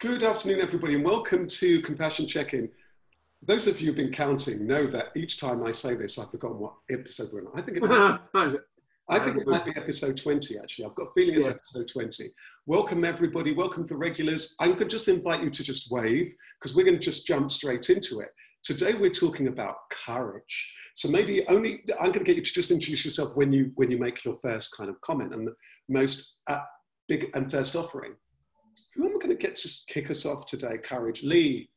Good afternoon, everybody, and welcome to Compassion Check-In. Those of you who've been counting know that each time I say this, I've forgotten what episode we're on. I think it might be episode 20, actually. I've got a feeling it's episode 20. Welcome, everybody. Welcome to the regulars. I could just invite you to just wave, because we're going to just jump straight into it. Today, we're talking about courage. So maybe I'm going to get you to just introduce yourself when you make your first kind of comment and the most big and first offering. Who am I going to get to kick us off today? Courage. Leigh,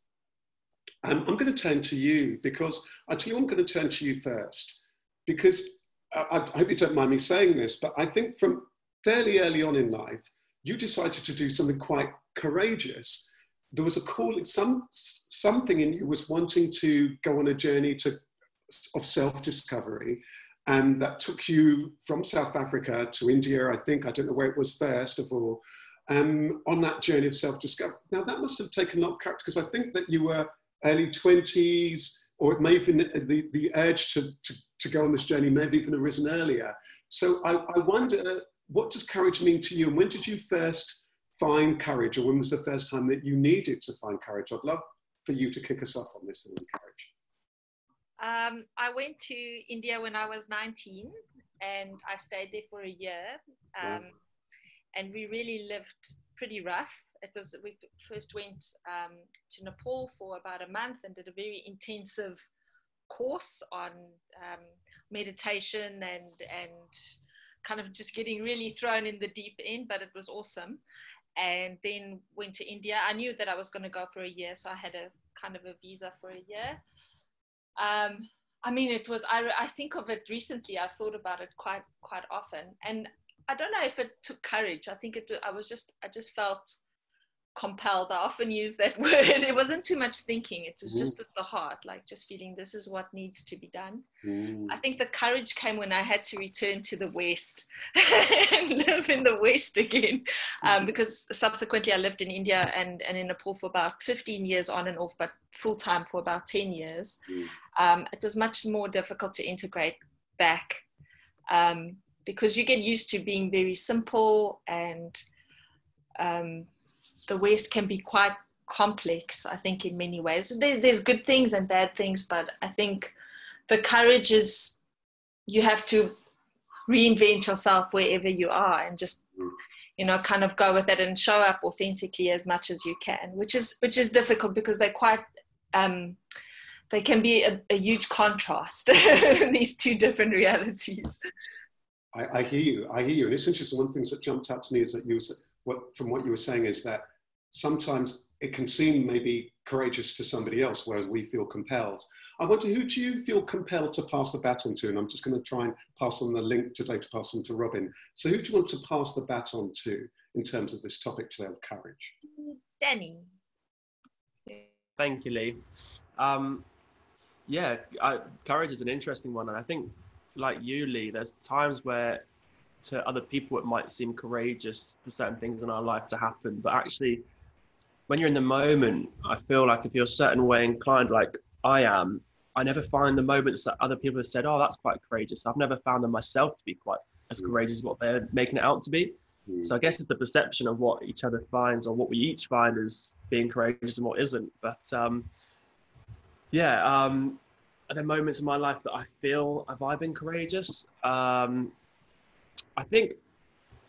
I'm going to turn to you because actually I'm going to turn to you first because I hope you don't mind me saying this, but I think from fairly early on in life, you decided to do something quite courageous. There was a call, something in you was wanting to go on a journey of self-discovery, and that took you from South Africa to India, I think. I don't know where it was first of all. On that journey of self-discovery. Now that must have taken a lot of character because I think that you were early 20s, or it may have been the urge to go on this journey may have even arisen earlier. So I wonder, what does courage mean to you? And when did you first find courage, or when was the first time that you needed to find courage? I'd love for you to kick us off on this thing with courage. I went to India when I was 19 and I stayed there for a year. Wow. And we really lived pretty rough. We first went to Nepal for about a month and did a very intensive course on meditation and kind of just getting really thrown in the deep end, but it was awesome. And then went to India. I knew that I was going to go for a year, so I had a kind of a visa for a year. I mean, I think of it recently. I've thought about it quite often. And I don't know if it took courage. I think I just felt compelled. I often use that word. It wasn't too much thinking. It was just with the heart, like just feeling this is what needs to be done. I think the courage came when I had to return to the West and live in the West again. Because subsequently I lived in India and in Nepal for about 15 years on and off, but full-time for about 10 years. It was much more difficult to integrate back. Because you get used to being very simple, and the West can be quite complex, I think, in many ways. There's good things and bad things, but I think the courage is you have to reinvent yourself wherever you are and just, kind of go with it and show up authentically as much as you can, which is difficult because they're quite, they can be a huge contrast, these two different realities. I hear you. And it's interesting. One of the things that jumped out to me is that from what you were saying is that sometimes it can seem maybe courageous to somebody else, whereas we feel compelled. I wonder, who do you feel compelled to pass the baton to? And I'm just going to try and pass on the link today to pass on to Robin. So who do you want to pass the baton to in terms of this topic today of courage? Danny. Thank you, Leigh. Courage is an interesting one. And I think, like you, Leigh, there's times where to other people it might seem courageous for certain things in our life to happen, but actually when you're in the moment, I feel like if you're a certain way inclined like I am, I never find the moments that other people have said, oh, that's quite courageous. I've never found them myself to be quite as courageous as what they're making it out to be. So I guess it's the perception of what each other finds, or what we each find as being courageous and what isn't. But are there moments in my life that I feel, have I been courageous?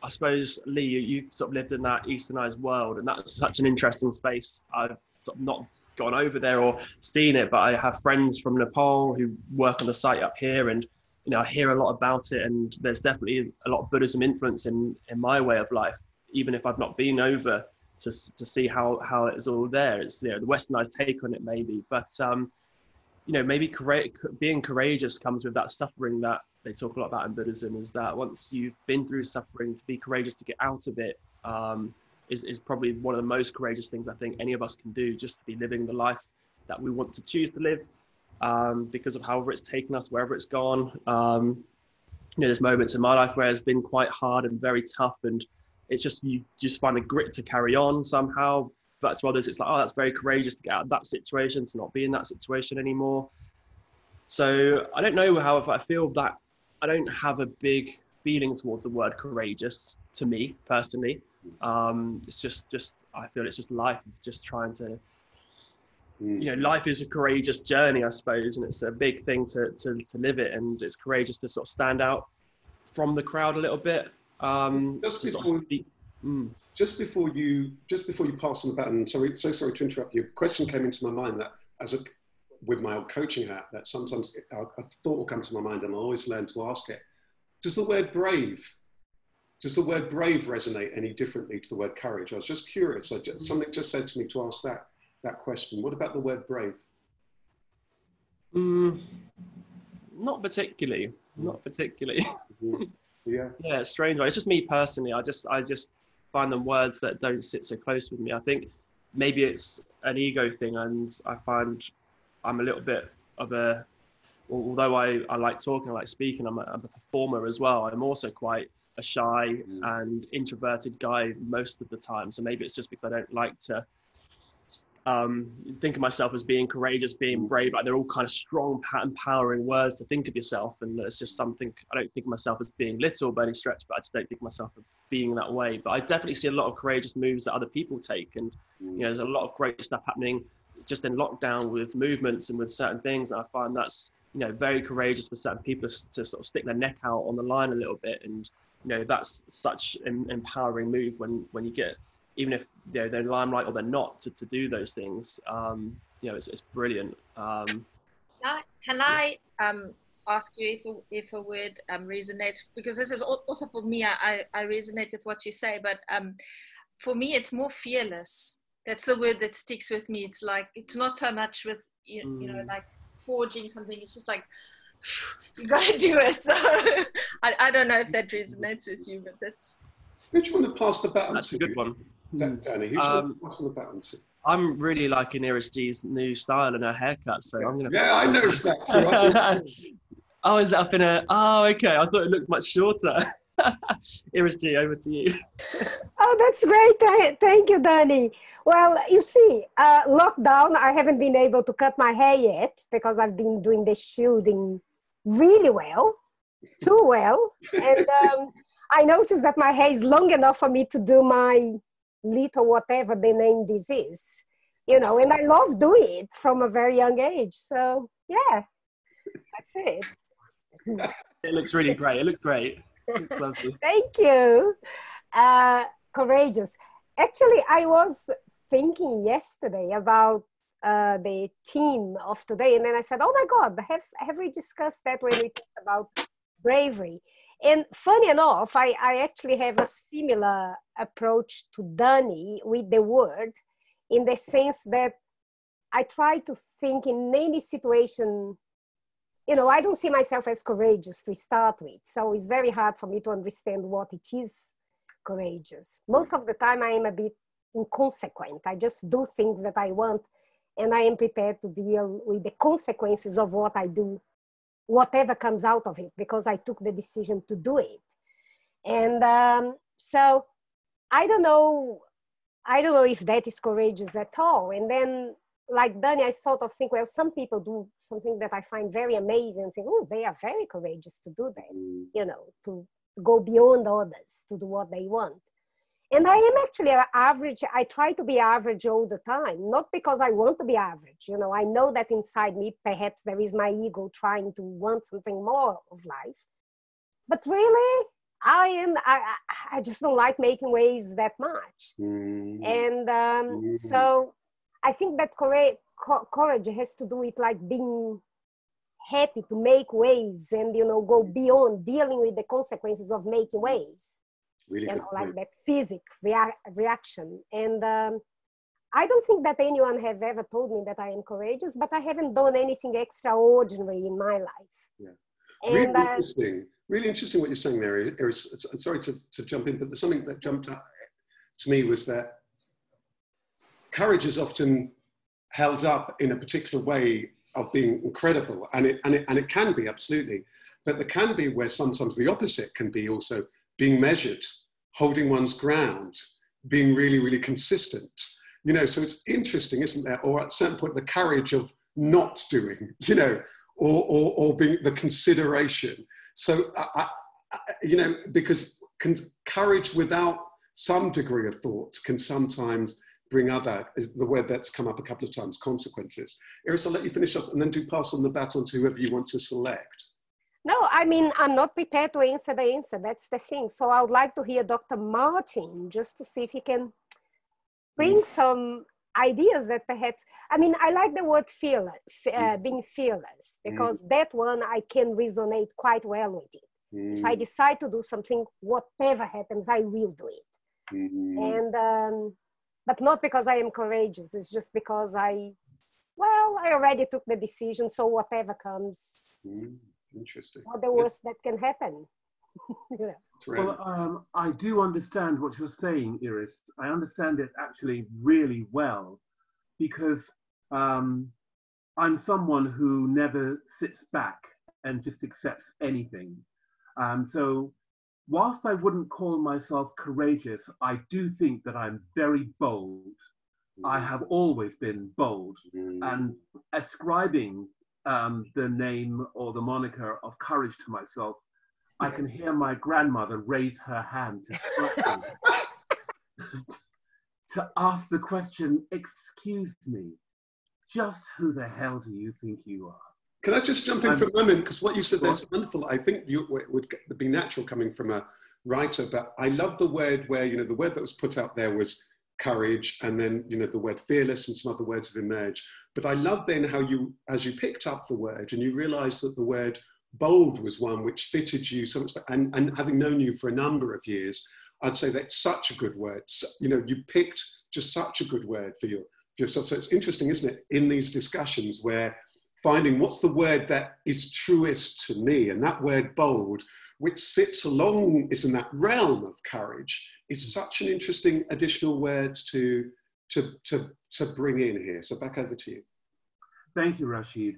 I suppose, Leigh, you sort of lived in that Easternized world, and that's such an interesting space. I've sort of not gone over there or seen it, but I have friends from Nepal who work on the site up here, and I hear a lot about it, and there's definitely a lot of Buddhism influence in my way of life, even if I've not been over to see how it's all there. It's the Westernized take on it maybe, but maybe being courageous comes with that suffering that they talk a lot about in Buddhism, is that once you've been through suffering, to be courageous to get out of it is probably one of the most courageous things I think any of us can do, just to be living the life that we want to choose to live, because of however it's taken us, wherever it's gone. There's moments in my life where it's been quite hard and very tough, and it's just, you just find the grit to carry on somehow. But to others, it's like, oh, that's very courageous to get out of that situation, to not be in that situation anymore. So I don't know how, if I feel that I don't have a big feeling towards the word courageous, to me personally. It's just I feel it's just life, just trying to, life is a courageous journey, I suppose, and it's a big thing to live it, and it's courageous to sort of stand out from the crowd a little bit. Just before you pass on the baton, so sorry to interrupt you. A question came into my mind that with my old coaching hat, that sometimes a thought will come to my mind, and I always learn to ask it. Does the word brave resonate any differently to the word courage? I was just curious. Something just said to me to ask that question. What about the word brave? Not particularly. Yeah. Yeah, it's strange. It's just me personally. I just find them words that don't sit so close with me. I think maybe it's an ego thing, and I find I'm a little bit of although I like talking, I like speaking, I'm a performer as well. I'm also quite a shy and introverted guy most of the time. So maybe it's just because I don't like to think of myself as being courageous, being brave. Like they're all kind of strong, empowering words to think of yourself, and it's just something. I don't think of myself as being little by any stretch, but I just don't think of myself as being that way. But I definitely see a lot of courageous moves that other people take, and there's a lot of great stuff happening just in lockdown with movements and with certain things. And I find that's very courageous for certain people to sort of stick their neck out on the line a little bit, and that's such an empowering move when you get, even if they're in limelight or they're not, to do those things. It's brilliant. Can I ask you if a word resonates? Because this is also for me, I resonate with what you say, but for me, it's more fearless. That's the word that sticks with me. It's like, it's not so much with, like forging something. It's just like, you gotta do it. So I don't know if that resonates with you, but that's... Who do you want to pass the baton to? That's a good one. Danny, who do you want to pass the baton to? I'm really liking Iris G's new style and her haircut, so I'm gonna... Yeah, I noticed that too. Oh, is it up in a... Oh, okay. I thought it looked much shorter. Iris G, over to you. Oh, that's great. Thank you, Danny. Well, you see, lockdown, I haven't been able to cut my hair yet because I've been doing the shooting really well, too well. And I noticed that my hair is long enough for me to do my little whatever the name this is, and I love doing it from a very young age. So, yeah, that's it. It looks really great. It looks great. It looks lovely. Thank you. Courageous. Actually, I was thinking yesterday about the theme of today, and then I said, oh my God, have we discussed that when we talked about bravery? And funny enough, I actually have a similar approach to Danny with the word, in the sense that I try to think in any situation, I don't see myself as courageous to start with. So it's very hard for me to understand what it is courageous. Most of the time I am a bit inconsequent. I just do things that I want, and I am prepared to deal with the consequences of what I do, whatever comes out of it, because I took the decision to do it. And so I don't know if that is courageous at all. And then, like Danny, I sort of think, well, some people do something that I find very amazing and think, oh, they are very courageous to do that, to go beyond others, to do what they want. And I am actually average. I try to be average all the time, not because I want to be average. I know that inside me, perhaps there is my ego trying to want something more of life. But really, I just don't like making waves that much. And so I think that courage has to do with like being happy to make waves and, go beyond dealing with the consequences of making waves. Really like that physical reaction. And I don't think that anyone have ever told me that I am courageous, but I haven't done anything extraordinary in my life. Yeah. And, really interesting what you're saying there, Iris. I'm sorry to jump in, but there's something that jumped up to me was that courage is often held up in a particular way of being incredible, and it can be, absolutely, but there can be where sometimes the opposite can be also being measured, holding one's ground, being really, really consistent. So it's interesting, isn't there? Or at a certain point, the courage of not doing, or being the consideration. So, because courage without some degree of thought can sometimes bring the word that's come up a couple of times, consequences. Iris, I'll let you finish off and then do pass on the baton to whoever you want to select. No, I mean, I'm not prepared to answer the answer. That's the thing. So I would like to hear Dr. Martin, just to see if he can bring some ideas that perhaps, I mean, I like the word fearless, being fearless, because that one I can resonate quite well with it. If I decide to do something, whatever happens, I will do it. And, but not because I am courageous. It's just because I already took the decision. So whatever comes, interesting. What the worst that can happen. Yeah. Well, I do understand what you're saying, Iris. I understand it actually really well, because I'm someone who never sits back and just accepts anything. So whilst I wouldn't call myself courageous, I do think that I'm very bold. I have always been bold, and ascribing the name or the moniker of courage to myself, I can hear my grandmother raise her hand to ask the question, excuse me, just who the hell do you think you are? Can I just jump in for a moment? Because what you said there is wonderful. I think it would be natural coming from a writer, but I love the word where, you know, the word that was put out there was courage, and then, you know, the word fearless and some other words have emerged. But I love then how you, as you picked up the word and you realized that the word bold was one which fitted you so much, and having known you for a number of years, I'd say that's such a good word. So, you know, you picked just such a good word for yourself. So it's interesting, isn't it, in these discussions where finding what's the word that is truest to me, and that word bold, which sits along, is in that realm of courage, is such an interesting additional word to bring in here. So back over to you. Thank you, Rasheed.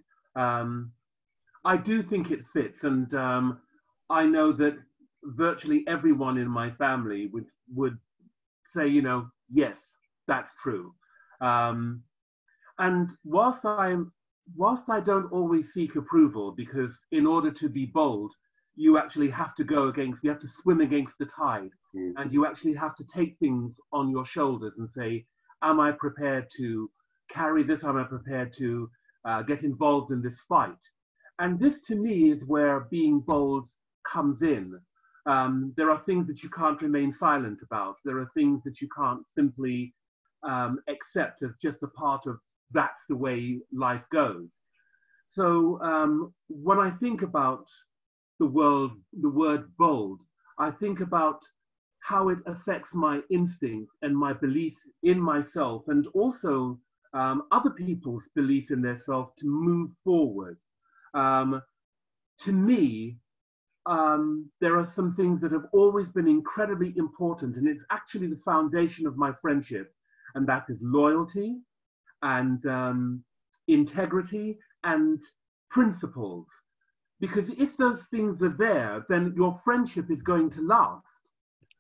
I do think it fits, and I know that virtually everyone in my family would say, you know, yes, that's true. And whilst I don't always seek approval, because in order to be bold, you actually have to you have to swim against the tide, and you actually have to take things on your shoulders and say, am I prepared to carry this? Am I prepared to get involved in this fight? And this to me is where being bold comes in. There are things that you can't remain silent about. There are things that you can't simply accept as just a part of that's the way life goes. So when I think about the word bold, I think about how it affects my instinct and my belief in myself, and also other people's belief in themselves to move forward. To me, there are some things that have always been incredibly important, and it's actually the foundation of my friendship, and that is loyalty and integrity and principles. Because if those things are there, then your friendship is going to last.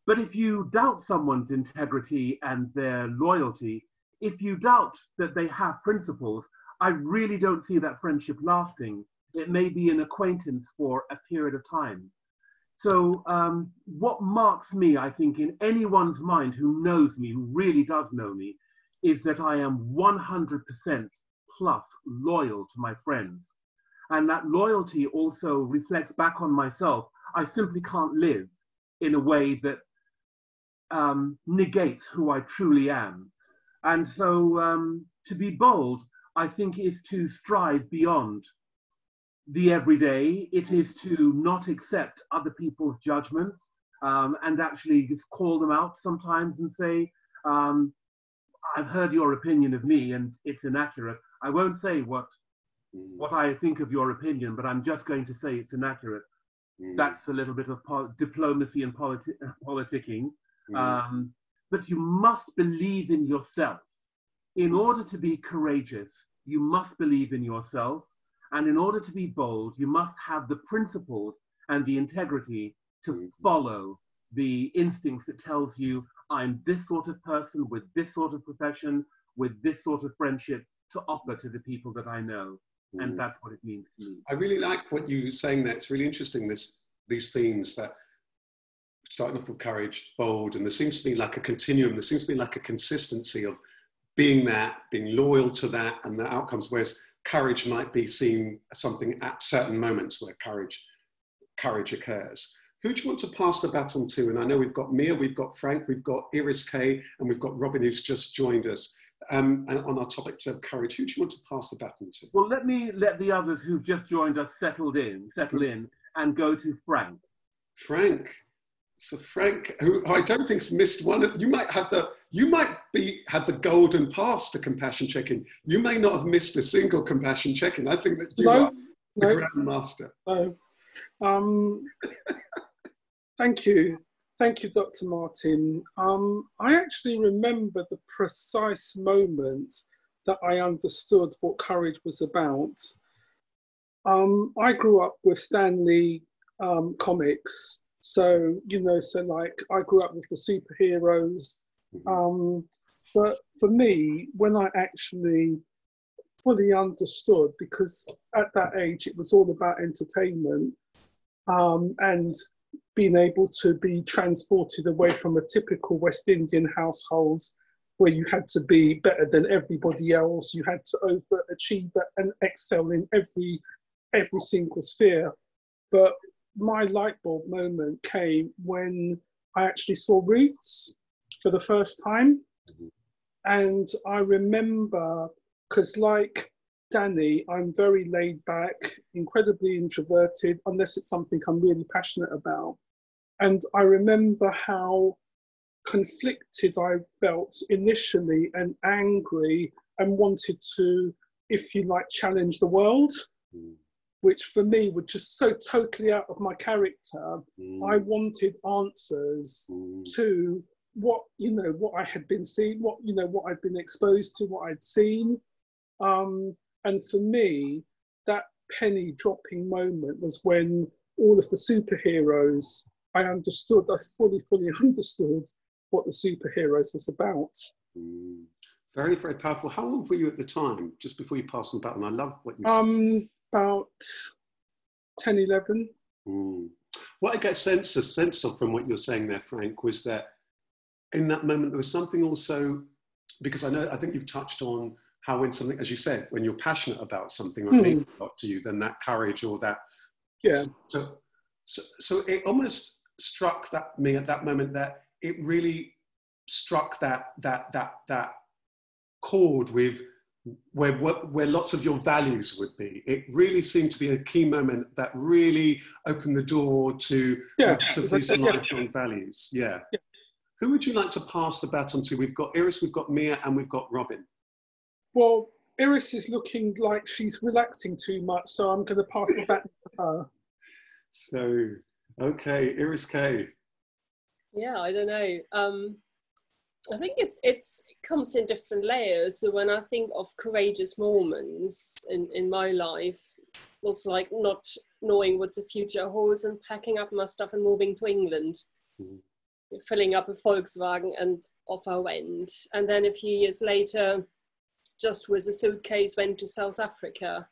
But if you doubt someone's integrity and their loyalty, if you doubt that they have principles, I really don't see that friendship lasting. It may be an acquaintance for a period of time. So what marks me, I think, in anyone's mind who knows me, who really does know me, is that I am 100% plus loyal to my friends. And that loyalty also reflects back on myself. I simply can't live in a way that negates who I truly am. And so to be bold, I think, is to strive beyond the everyday. It is to not accept other people's judgments and actually just call them out sometimes and say, I've heard your opinion of me and it's inaccurate. I won't say what I think of your opinion, but I'm just going to say it's inaccurate. That's a little bit of diplomacy and politicking. But you must believe in yourself. In order to be courageous, you must believe in yourself. And in order to be bold, you must have the principles and the integrity to follow the instincts that tells you, I'm this sort of person with this sort of profession, with this sort of friendship to offer to the people that I know. And that's what it means to me. I really like what you were saying there. It's really interesting, these themes that starting off with courage, bold, and there seems to be like a continuum, there seems to be like a consistency of being that, being loyal to that, and the outcomes, whereas courage might be seen as something at certain moments where courage occurs. Who do you want to pass the baton to? And I know we've got Mia, we've got Frank, we've got Iris Kay, and we've got Robin who's just joined us. And on our topic of courage, who do you want to pass the baton to? Well, let me let the others who've just joined us settle in, and go to Frank. Frank. So Frank, who I don't think's missed one. You might have the golden pass to compassion check-in. You may not have missed a single compassion check-in. I think that you are the grandmaster. No. Thank you, Dr. Martin. I actually remember the precise moment that I understood what courage was about. I grew up with Stan Lee comics. So, like I grew up with the superheroes. But for me, when I actually fully understood, because at that age, it was all about entertainment and being able to be transported away from a typical West Indian household where you had to be better than everybody else. You had to overachieve and excel in every single sphere. But my light bulb moment came when I actually saw Roots for the first time. And I remember, because like Danny, I'm very laid back, incredibly introverted, unless it's something I'm really passionate about. And I remember how conflicted I felt initially and angry and wanted to, if you like, challenge the world. Which for me were just so totally out of my character. I wanted answers to what I had been seeing, what I'd been exposed to, what I'd seen. And for me, that penny dropping moment was when all of the superheroes, I fully understood what the superheroes was about. Very, very powerful. How old were you at the time, just before you passed the baton? I love what you said. About 10, 11. What I get a sense of from what you're saying there, Frank, was that in that moment there was something also, because I think you've touched on how when something, as you said, when you're passionate about something or it means a lot to you, then that courage or that. Yeah. So it almost struck me at that moment that it really struck that chord with where lots of your values would be. It really seemed to be a key moment that really opened the door to lots of these lifelong values. Yeah. Who would you like to pass the baton to? We've got Iris, we've got Mia, and we've got Robin. Well, Iris is looking like she's relaxing too much, so I'm going to pass the baton to her. So, okay, Iris Kay. Yeah, I don't know. I think it comes in different layers. So when I think of courageous moments in my life, it was like not knowing what the future holds and packing up my stuff and moving to England, filling up a Volkswagen, and off I went. And then a few years later, just with a suitcase, went to South Africa,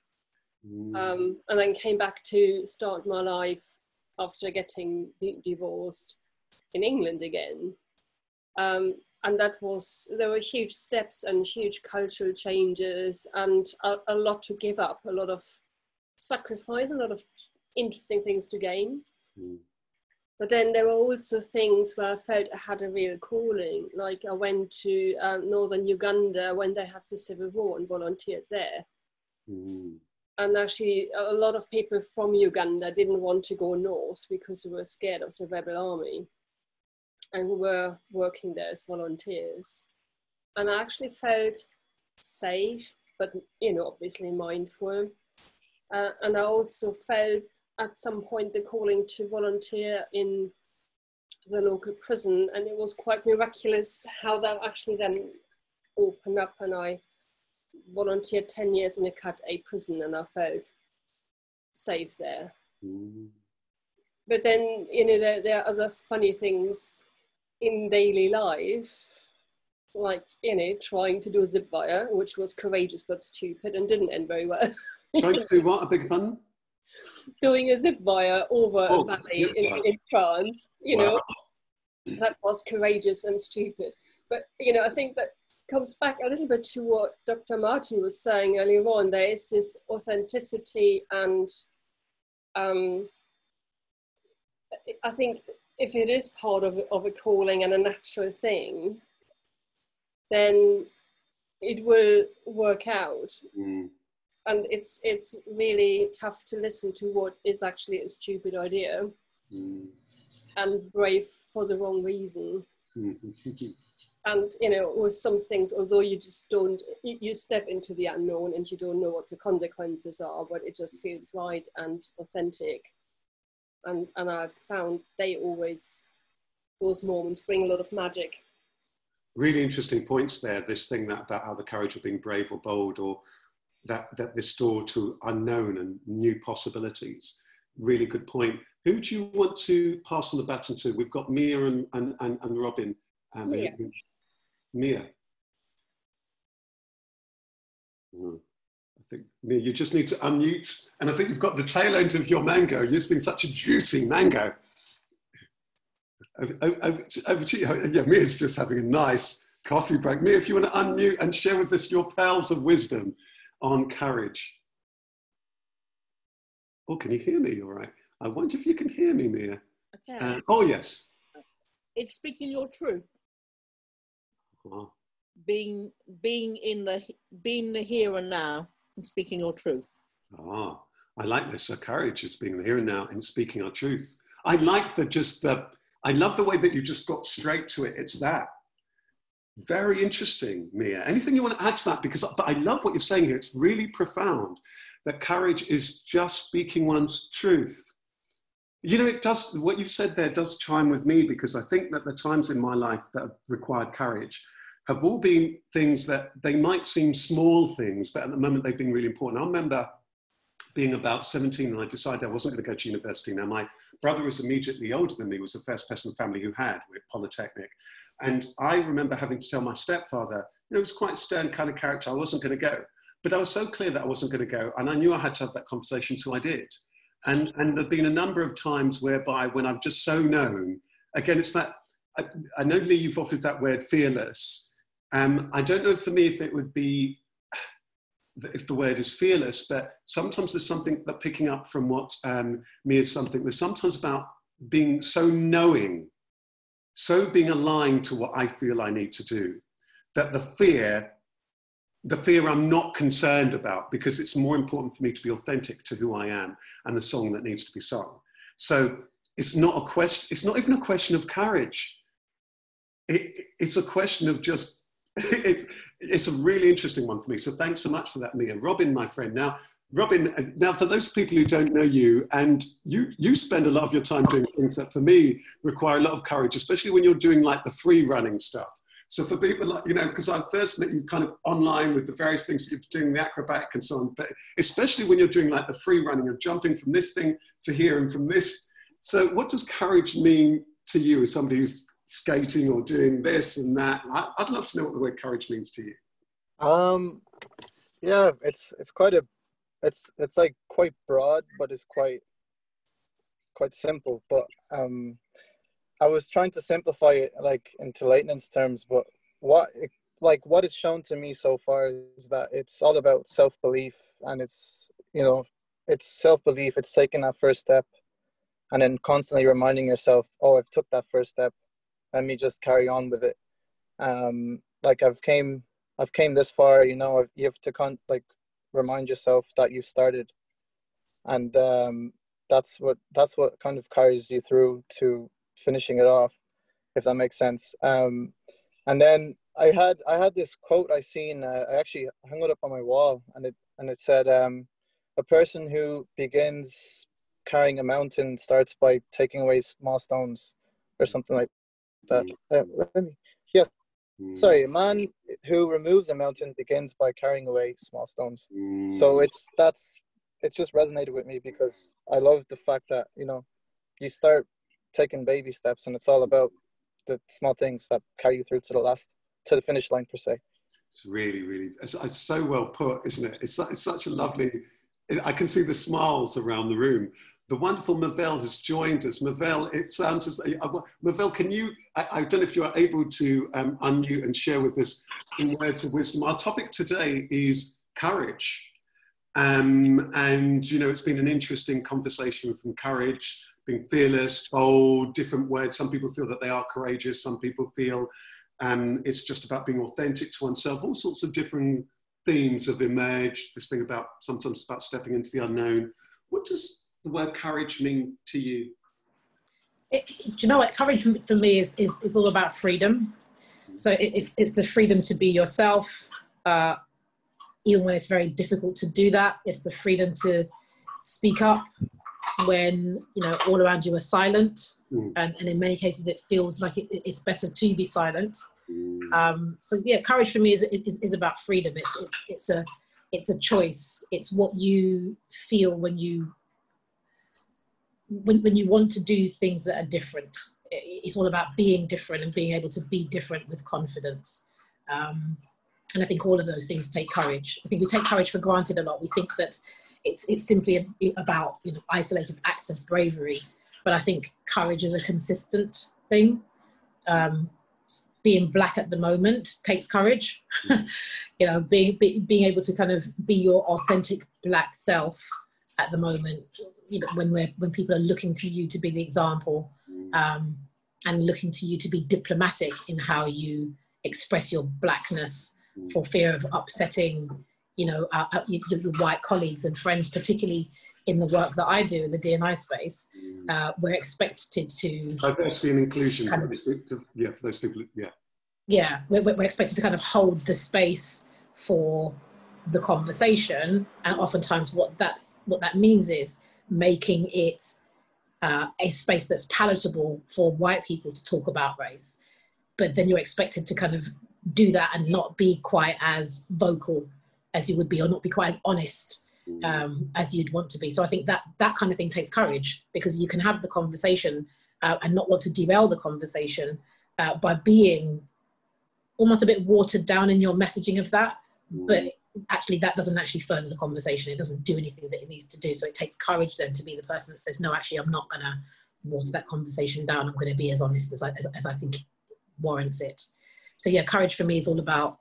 and then came back to start my life after getting divorced in England again. And there were huge steps and huge cultural changes and a lot to give up, a lot of sacrifice, a lot of interesting things to gain. But then there were also things where I felt I had a real calling. Like I went to northern Uganda when they had the civil war and volunteered there. And actually a lot of people from Uganda didn't want to go north because they were scared of the rebel army. And we were working there as volunteers. And I actually felt safe, but, obviously mindful. And I also felt at some point the calling to volunteer in the local prison. And it was quite miraculous how that actually then opened up. And I volunteered 10 years in a Cat A prison and I felt safe there. But then, there are other funny things in daily life, like, trying to do a zip wire, which was courageous but stupid and didn't end very well. Trying to do what? A big pardon? Doing a zip wire over a valley in France, Wow. that was courageous and stupid. But, you know, I think that comes back a little bit to what Dr. Martin was saying earlier on. There is this authenticity, and I think if it is part of a calling and a natural thing, then it will work out. And it's really tough to listen to what is actually a stupid idea and brave for the wrong reason. And, you know, with some things, although you just don't, you step into the unknown and you don't know what the consequences are, but it just feels right and authentic. And I've found those moments bring a lot of magic. Really interesting points there. This thing about how the courage of being brave or bold, or that this door to unknown and new possibilities. Really good point. Who do you want to pass on the baton to? We've got Mia and Robin. Mia. I think, Mia, you just need to unmute. And I think you've got the tail end of your mango. You've been such a juicy mango. Over to you. Yeah, Mia's just having a nice coffee break. Mia, if you want to unmute and share with us your pearls of wisdom on courage. Oh, can you hear me all right? I wonder if you can hear me, Mia. Okay. Oh, yes. It's speaking your truth. Oh. Being in the here and now and speaking your truth. Ah, I like this. So courage is being the here and now and speaking our truth. I like I love the way that you just got straight to it. It's that. Very interesting, Mia. Anything you want to add to that? But I love what you're saying here. It's really profound that courage is just speaking one's truth. You know, it does, what you've said there does chime with me, because I think that the times in my life that have required courage have all been things that they might seem small things, but at the moment they've been really important. I remember being about 17 and I decided I wasn't going to go to university. Now, my brother was immediately older than me, was the first person in the family who had with Polytechnic. And I remember having to tell my stepfather, you know, it was quite a stern kind of character, I wasn't going to go. But I was so clear that I wasn't going to go, and I knew I had to have that conversation, so I did. And there've been a number of times whereby when I've just so known, again, it's that, I know, Leigh, you've offered that word fearless. I don't know for me if it would be, if the word is fearless, but sometimes there's something that picking up from what me is something, there's sometimes about being so knowing, so being aligned to what I feel I need to do, that the fear I'm not concerned about, because it's more important for me to be authentic to who I am and the song that needs to be sung. So it's not a question, it's not even a question of courage. It's a question of just, it's a really interesting one for me. So thanks so much for that, Mia. Robin, my friend. Now, Robin, now for those people who don't know you, and you spend a lot of your time doing things that for me require a lot of courage, especially when you're doing like the free running stuff. So for people like, you know, because I first met you kind of online with the various things that you're doing, the acrobatic and so on, but especially when you're doing like the free running of jumping from this thing to here and from this. So what does courage mean to you as somebody who's skating or doing this and that? I'd love to know what the word courage means to you. Yeah, it's quite it's like quite broad, but it's quite simple. But I was trying to simplify it like into layman's terms, but what it's shown to me so far is that it's all about self-belief, and it's, you know, it's self-belief. It's taking that first step and then constantly reminding yourself, oh, I've took that first step, let me just carry on with it. Like I've came this far, you know, you have to remind yourself that you've started, and that's what kind of carries you through to finishing it off, if that makes sense. And then I had this quote I seen. I actually hung it up on my wall, and it said, "A person who begins carrying a mountain starts by taking away small stones," or something like that. Yes. Sorry, a man who removes a mountain begins by carrying away small stones. So it just resonated with me, because I love the fact that, you know, you start taking baby steps, and it's all about the small things that carry you through to the finish line, per se. It's really, it's so well put, isn't it? It's such a lovely, I can see the smiles around the room. the wonderful Movell has joined us. Movell, it sounds as Movell, can you, I don't know if you are able to unmute and share with us some words of wisdom. Our topic today is courage. And, you know, it's been an interesting conversation from courage, being fearless, bold, different words. Some people feel that they are courageous. Some people feel it's just about being authentic to oneself. All sorts of different themes have emerged. This thing about, sometimes about stepping into the unknown. What does the word courage mean to you? Do you know what? Courage for me is all about freedom. So it's the freedom to be yourself, even when it's very difficult to do that. It's the freedom to speak up when, you know, all around you are silent. And in many cases, it feels like it's better to be silent. So yeah, courage for me is about freedom. It's a choice. It's what you feel when you want to do things that are different. It's all about being different and being able to be different with confidence. And I think all of those things take courage. I think we take courage for granted a lot. We think that it's simply about, you know, isolated acts of bravery. But I think courage is a consistent thing. Being Black at the moment takes courage. You know, being able to kind of be your authentic Black self at the moment, you know, when people are looking to you to be the example, and looking to you to be diplomatic in how you express your Blackness for fear of upsetting, you know, your white colleagues and friends, particularly in the work that I do in the D&I space. We're expected to diversity and inclusion, for those people, we're expected to kind of hold the space for the conversation, and oftentimes what that means is making it a space that's palatable for white people to talk about race. But then you're expected to kind of do that and not be quite as vocal as you would be, or not be quite as honest as you'd want to be. So I think that kind of thing takes courage, because you can have the conversation and not want to derail the conversation by being almost a bit watered down in your messaging of that. But actually that doesn't actually further the conversation. It doesn't do anything that it needs to do. So it takes courage then to be the person that says, no, actually, I'm not going to water that conversation down. I'm going to be as honest as I think warrants it. So yeah, courage for me is all about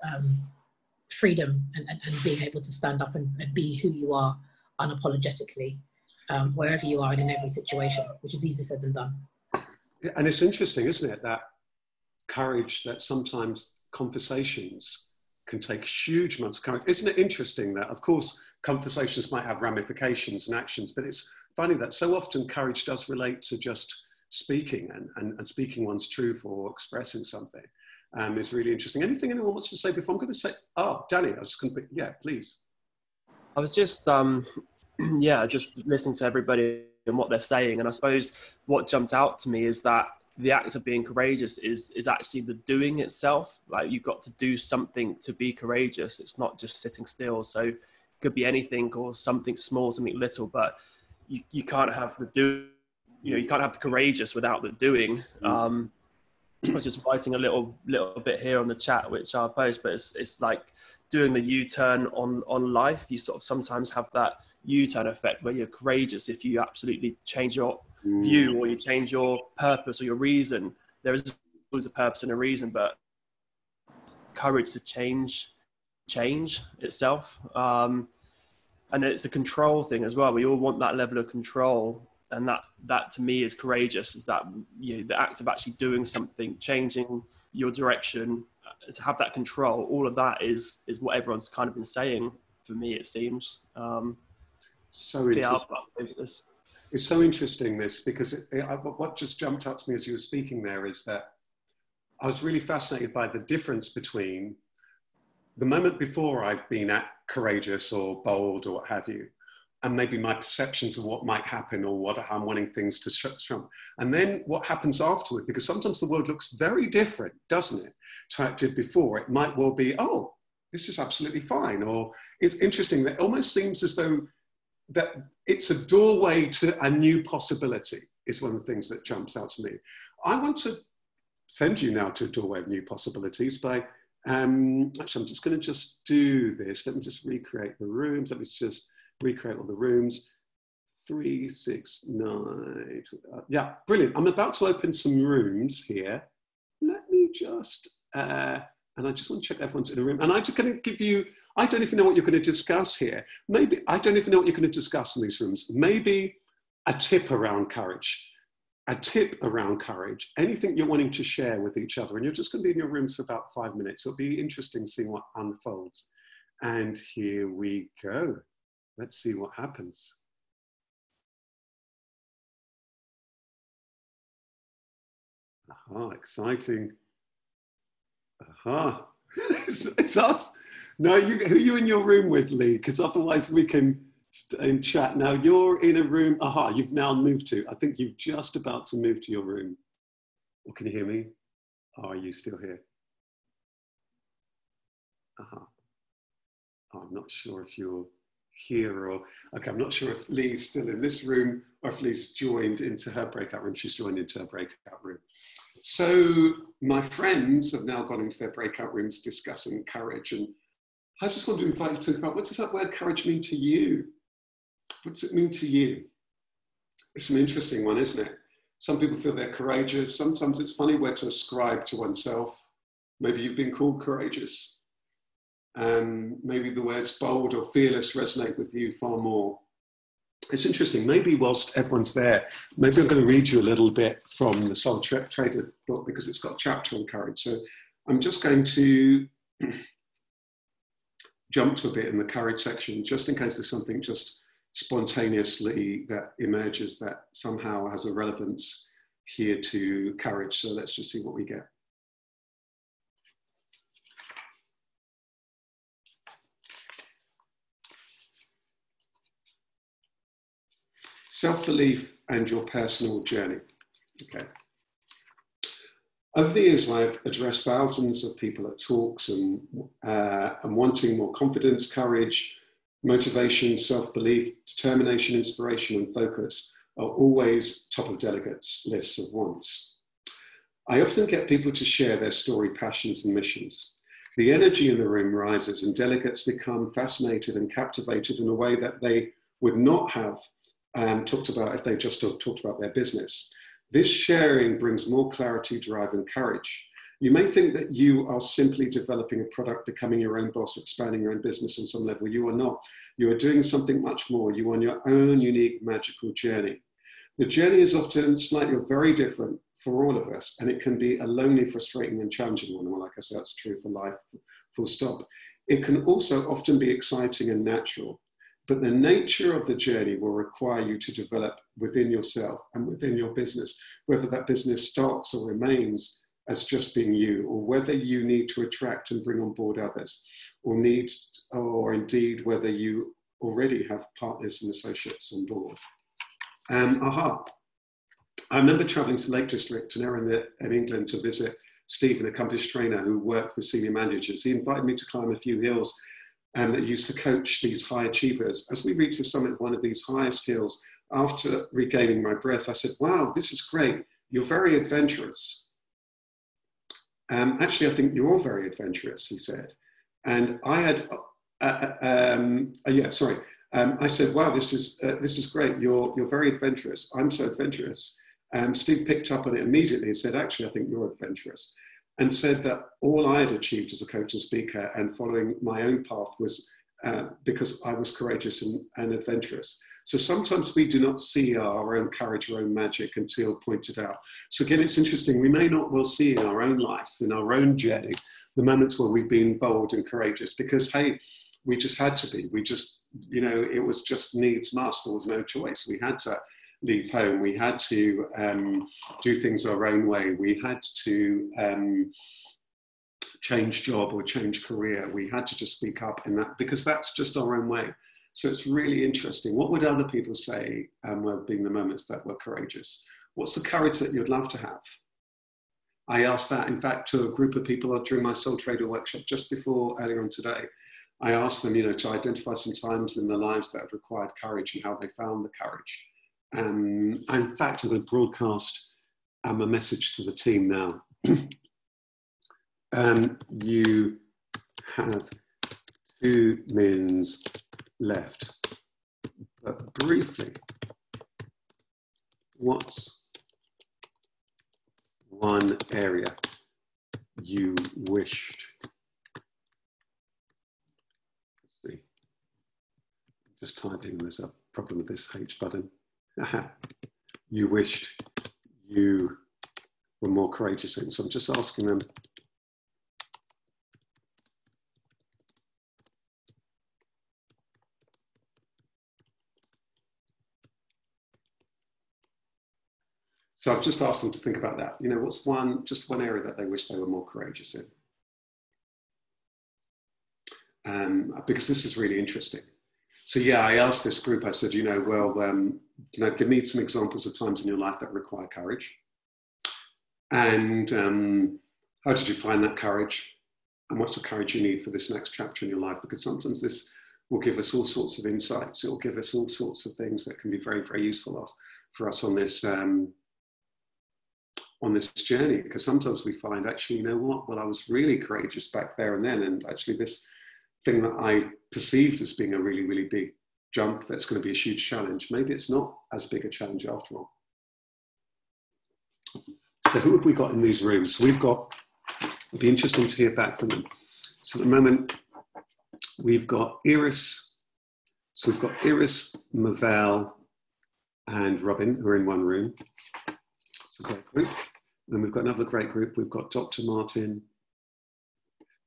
freedom and being able to stand up and be who you are unapologetically, wherever you are and in every situation, which is easier said than done. And it's interesting, isn't it, that courage, that sometimes conversations can take huge amounts of courage. Isn't it interesting that, of course, conversations might have ramifications and actions, but it's funny that so often courage does relate to just speaking and speaking one's truth or expressing something. It's really interesting. Anything anyone wants to say before? I'm going to say, Danny, I was just going to, please. I was just, just listening to everybody and what they're saying. And I suppose what jumped out to me is that the act of being courageous is actually the doing itself. Like, you've got to do something to be courageous. It's not just sitting still. So it could be anything, or something small, something little, but you can't have the do, you can't have the courageous without the doing. I was just writing a little bit here on the chat, which I'll post, but it's like doing the U-turn on life. You sort of sometimes have that U-turn effect where you're courageous if you absolutely change your view, or you change your purpose or your reason. There is always a purpose and a reason, but courage to change itself. And it's a control thing as well. We all want that level of control. And that to me is courageous, is that the act of actually doing something, changing your direction, to have that control. All of that is what everyone's kind of been saying. For me, it seems. So interesting. It's so interesting, this, because what just jumped out to me as you were speaking there is that I was really fascinated by the difference between the moment before I've been courageous or bold or what have you, and maybe my perceptions of what might happen, or what I'm wanting things to show. And then what happens afterward, because sometimes the world looks very different, doesn't it, to how it did before. It might well be, oh, this is absolutely fine. Or it's interesting that it almost seems as though that it's a doorway to a new possibility is one of the things that jumps out to me. I want to send you now to a doorway of new possibilities by, actually, I'm just going to just do this. Let me just recreate the rooms. Let me just recreate all the rooms. 3, 6, 9. Yeah, brilliant. I'm about to open some rooms here. Let me just, and I just want to check everyone's in a room. And I'm just going to give you, I don't even know what you're going to discuss here. Maybe, I don't even know what you're going to discuss in these rooms. Maybe a tip around courage. A tip around courage, anything you're wanting to share with each other, and you're just going to be in your rooms for about 5 minutes. It'll be interesting seeing what unfolds. And here we go. Let's see what happens. Aha, exciting. Aha, it's us. No, who are you in your room with, Leigh? Because otherwise we can in chat. Now you're in a room. Aha, you've now moved to. I think you've just about to move to your room. Or can you hear me? Oh, are you still here? Aha. Oh, I'm not sure if you're here or, okay, I'm not sure if Leigh's still in this room or if Leigh's joined into her breakout room. She's joined into her breakout room. So my friends have now gone into their breakout rooms discussing courage. And I just want to invite you to think about, what does that word courage mean to you? What does it mean to you? It's an interesting one, isn't it? Some people feel they're courageous. Sometimes it's funny where to ascribe to oneself. Maybe you've been called courageous. Maybe the words bold or fearless resonate with you far more. It's interesting. Maybe whilst everyone's there, maybe I'm going to read you a little bit from the Soul Trader book because it's got a chapter on courage. So I'm just going to jump to a bit in the courage section, just in case there's something just spontaneously that emerges that somehow has a relevance here to courage. So let's just see what we get. Self-belief and your personal journey. Okay. Over the years, I've addressed thousands of people at talks and wanting more confidence, courage, motivation, self-belief, determination, inspiration, and focus are always top of delegates' lists of wants. I often get people to share their story, passions, and missions. The energy in the room rises and delegates become fascinated and captivated in a way that they would not have talked about if they just talked about their business. This sharing brings more clarity, drive, and courage. You may think that you are simply developing a product, becoming your own boss, expanding your own business on some level. You are not. You are doing something much more. You are on your own unique, magical journey. The journey is often slightly or very different for all of us, and it can be a lonely, frustrating, and challenging one. Well, like I said, that's true for life, full stop. It can also often be exciting and natural. But the nature of the journey will require you to develop within yourself and within your business, whether that business starts or remains as just being you, or whether you need to attract and bring on board others, or indeed whether you already have partners and associates on board. I remember traveling to the Lake District, an area in England, to visit Steve, an accomplished trainer who worked with senior managers. He invited me to climb a few hills that used to coach these high achievers. As we reached the summit of one of these highest hills, after regaining my breath, I said, wow, this is great. You're very adventurous. Actually, I think you're all very adventurous, he said. And I had, I said, wow, this is great. You're very adventurous. I'm so adventurous. Steve picked up on it immediately and said, actually, I think you're adventurous. And said that all I had achieved as a coach and speaker and following my own path was because I was courageous and adventurous. So sometimes we do not see our own courage, our own magic until pointed out. So again, it's interesting. We may not well see in our own life, in our own journey, the moments where we've been bold and courageous because, hey, we just had to be. We just, it was just needs must. There was no choice. We had to leave home. We had to do things our own way. We had to change job or change career. We had to just speak up in that because that's just our own way. So it's really interesting. What would other people say were being the moments that were courageous? What's the courage that you'd love to have? I asked that, in fact, to a group of people during my Soul Trader workshop just before earlier on today. I asked them, to identify some times in their lives that had required courage and how they found the courage. In fact, I'm going to broadcast a message to the team now. You have 2 mins left, but briefly, what's one area you wished, let's see, just typing, there's a problem with this H button. Aha. You wished you were more courageous in. So I'm just asking them. So I've just asked them to think about that. You know, what's just one area that they wish they were more courageous in? Because this is really interesting. So yeah, I asked this group, I said, you know, well, give me some examples of times in your life that require courage. And how did you find that courage? And what's the courage you need for this next chapter in your life? Because sometimes this will give us all sorts of insights. It will give us all sorts of things that can be very, very useful for us on this journey. Because sometimes we find, actually, you know what? Well, I was really courageous back there and then. And actually this thing that I perceived as being a really, really big jump that's going to be a huge challenge, maybe it's not as big a challenge after all. So who have we got in these rooms? So we've got, it'd be interesting to hear back from them. So at the moment, we've got Iris. So we've got Iris, Movell, and Robin, who are in one room. It's a great group. And we've got another great group. We've got Dr. Martin,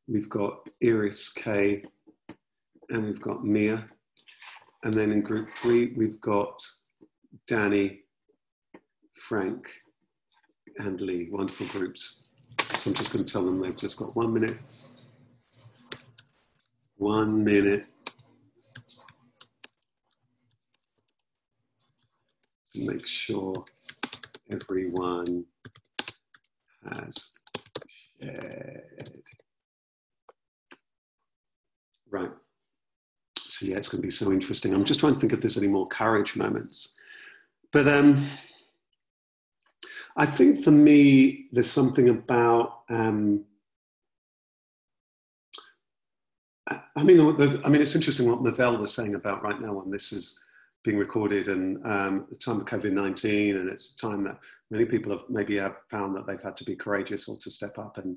we've got Iris K, and we've got Mia. And then in group 3, we've got Danny, Frank, and Leigh. Wonderful groups. So I'm just going to tell them they've just got 1 minute. 1 minute. To make sure everyone has shared. Right. So yeah, it's going to be so interesting. I'm just trying to think if there's any more courage moments. But I think for me, there's something about, I mean, it's interesting what Movell was saying about right now when this is being recorded and the time of COVID-19, and it's a time that many people have found that they've had to be courageous or to step up. And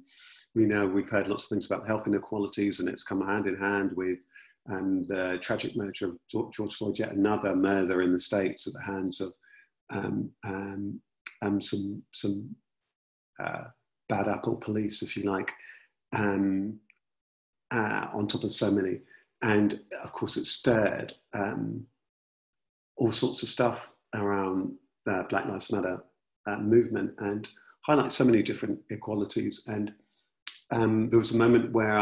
we know we've heard lots of things about health inequalities, and it's come hand in hand with the tragic murder of George Floyd, yet another murder in the States at the hands of some bad apple police, if you like, on top of so many. And of course it stirred all sorts of stuff around the Black Lives Matter movement and highlights so many different equalities. And there was a moment where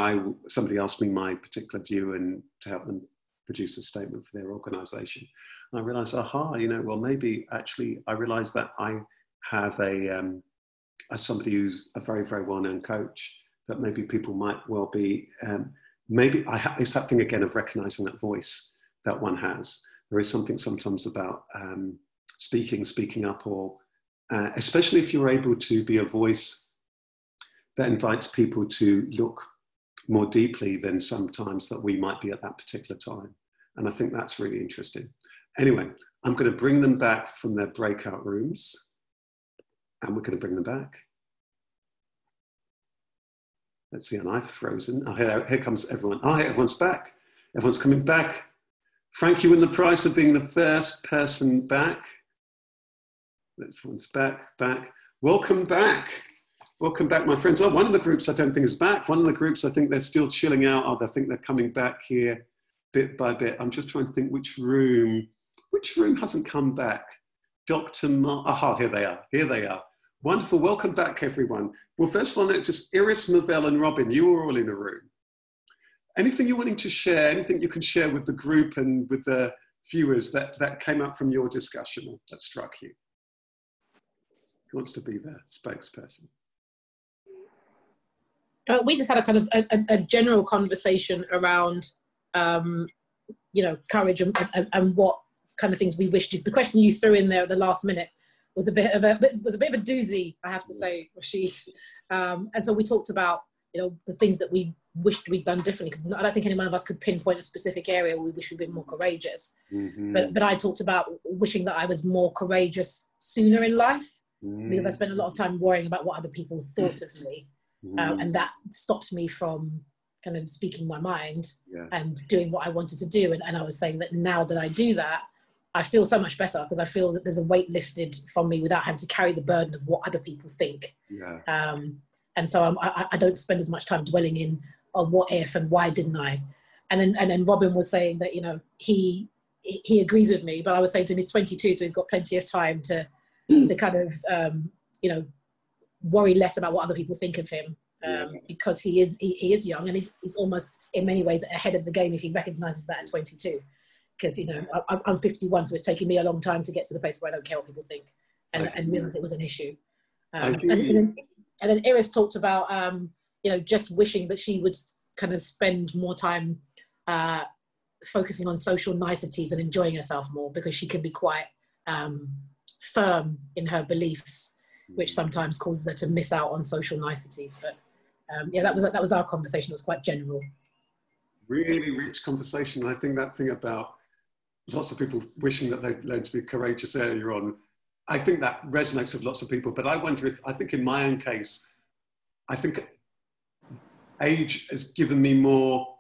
somebody asked me my particular view and to help them produce a statement for their organisation. And I realised, well, maybe actually I realised that I have as somebody who's a very, very well-known coach, that maybe people might well be, it's that thing again of recognising that voice that one has. There is something sometimes about speaking up, or especially if you're able to be a voice that invites people to look more deeply than sometimes that we might be at that particular time. And I think that's really interesting. Anyway, I'm going to bring them back from their breakout rooms, and we're going to bring them back. Let's see, and I've frozen. Oh, here comes everyone. Oh, everyone's back. Everyone's coming back. Frank, you win the prize for being the first person back. Everyone's back. Welcome back. Welcome back, my friends. Oh, one of the groups I don't think is back. One of the groups I think they're still chilling out. I think they're coming back here bit by bit. I'm just trying to think which room hasn't come back. Dr. Here they are. Wonderful. Welcome back, everyone. Well, first of all, it's just Iris, Movell, and Robin. You were all in a room. Anything you're wanting to share, anything you can share with the group and with the viewers that came up from your discussion or that struck you? Who wants to be the spokesperson? We just had a kind of a general conversation around, courage and what kind of things we wished. The question you threw in there at the last minute was a bit of a doozy, I have to say, Rasheed. And so we talked about, the things that we wished we'd done differently, because I don't think any one of us could pinpoint a specific area where we wish we'd been more courageous. Mm-hmm. But I talked about wishing that I was more courageous sooner in life, because I spent a lot of time worrying about what other people thought of me. And that stopped me from kind of speaking my mind and doing what I wanted to do. And I was saying that now that I do that, I feel so much better, because I feel that there's a weight lifted from me without having to carry the burden of what other people think. And so I don't spend as much time dwelling in on what if and why didn't I. And then Robin was saying that, you know, he agrees with me, but I was saying to him, he's 22, so he's got plenty of time to kind of, you know, worry less about what other people think of him, because he is young, and he's almost in many ways ahead of the game if he recognises that at 22. Because, you know, I'm 51, so it's taken me a long time to get to the place where I don't care what people think, and realise it was an issue. And then Iris talked about, you know, just wishing that she would kind of spend more time focusing on social niceties and enjoying herself more, because she can be quite firm in her beliefs, which sometimes causes her to miss out on social niceties. But yeah, that was our conversation. It was quite general. Really rich conversation. I think that thing about lots of people wishing that they'd learned to be courageous earlier on, I think that resonates with lots of people. But I wonder if, I think in my own case, I think age has given me more.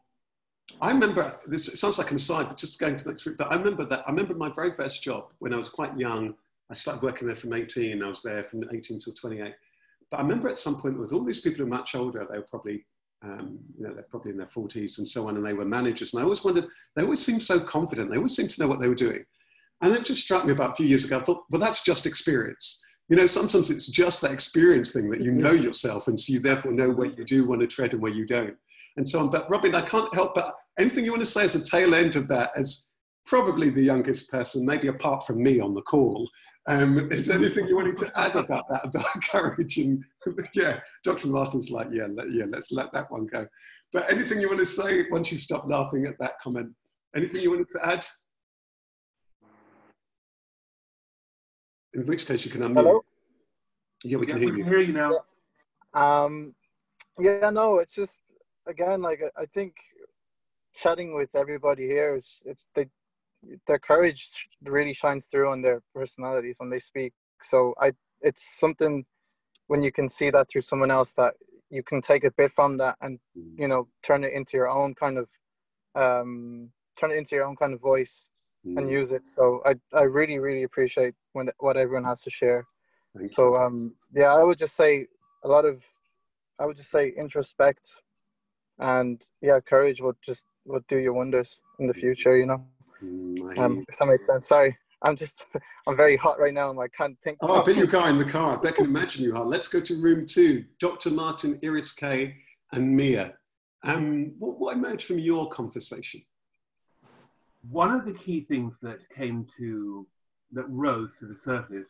I remember, it sounds like an aside, but just going to the next week, but I remember my very first job when I was quite young. I started working there from 18, I was there from 18 till 28. But I remember at some point there was all these people who were much older, they were probably, you know, they're probably in their 40s and so on, and they were managers. And I always wondered, they always seemed so confident, they always seemed to know what they were doing. And it just struck me about a few years ago, I thought, well, that's just experience. You know, sometimes it's just that experience thing that you know yourself, and so you therefore know where you do want to tread and where you don't, and so on. But Robin, I can't help but anything you want to say as a tail end of that, as probably the youngest person, maybe apart from me on the call, is there anything you wanted to add about that, about courage? And yeah, Dr. Martin's like, yeah, let's let that one go. But anything you want to say once you've stopped laughing at that comment? Anything you wanted to add? In which case you can unmute. Hello? Yeah, we can hear you. We can hear you now. Yeah, no, it's just, again, like, I think chatting with everybody here their courage really shines through on their personalities when they speak. So it's something, when you can see that through someone else, that you can take a bit from that and, you know, turn it into your own kind of voice and use it. So I really appreciate what everyone has to share. So yeah, I would just say introspect, and yeah, courage would do you wonders in the future, you know. If that makes sense. Sorry, I'm very hot right now and I can't think. Oh, I bet you are in the car. I bet I can imagine you are. Let's go to room 2. Dr. Martin, Iris K, and Mia. What emerged from your conversation? One of the key things that rose to the surface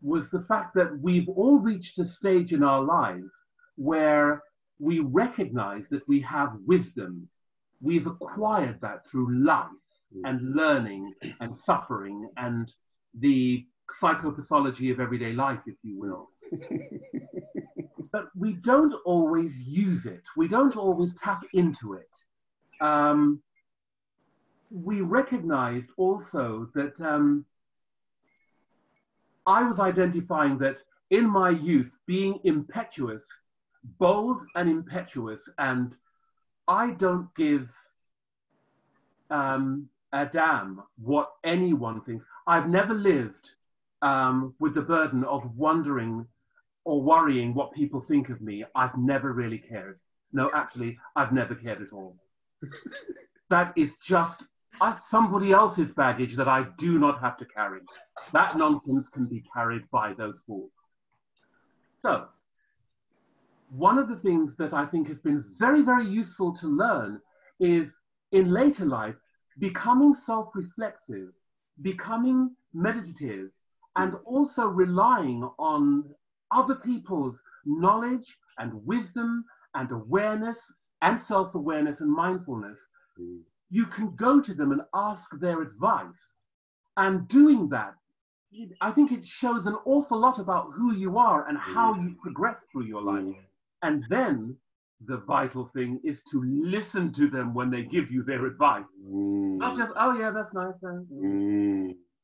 was the fact that we've all reached a stage in our lives where we recognize that we have wisdom. We've acquired that through life and learning and suffering and the psychopathology of everyday life, if you will. But we don't always use it. We don't always tap into it. We recognized also that I was identifying that in my youth, being impetuous, bold and impetuous, and I don't give a damn what anyone thinks. I've never lived with the burden of wondering or worrying what people think of me. I've never really cared. No, actually, I've never cared at all. That is just somebody else's baggage that I do not have to carry. That nonsense can be carried by those fools. So, one of the things that I think has been very, very useful to learn is, in later life, becoming self-reflexive, becoming meditative, and also relying on other people's knowledge and wisdom and awareness and self-awareness and mindfulness. You can go to them and ask their advice. And doing that, I think it shows an awful lot about who you are and how you progress through your life. And then the vital thing is to listen to them when they give you their advice. Not just, oh yeah, that's nice.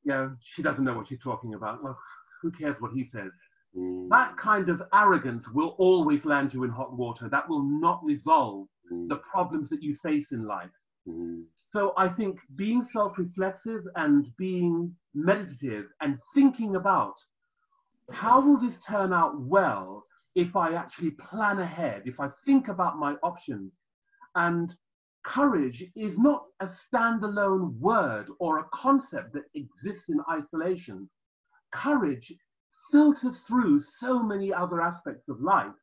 Yeah, she doesn't know what she's talking about. Well, who cares what he says? That kind of arrogance will always land you in hot water. That will not resolve the problems that you face in life. So I think being self-reflexive and being meditative and thinking about how will this turn out well if I actually plan ahead, if I think about my options. And courage is not a standalone word or a concept that exists in isolation. Courage filters through so many other aspects of life,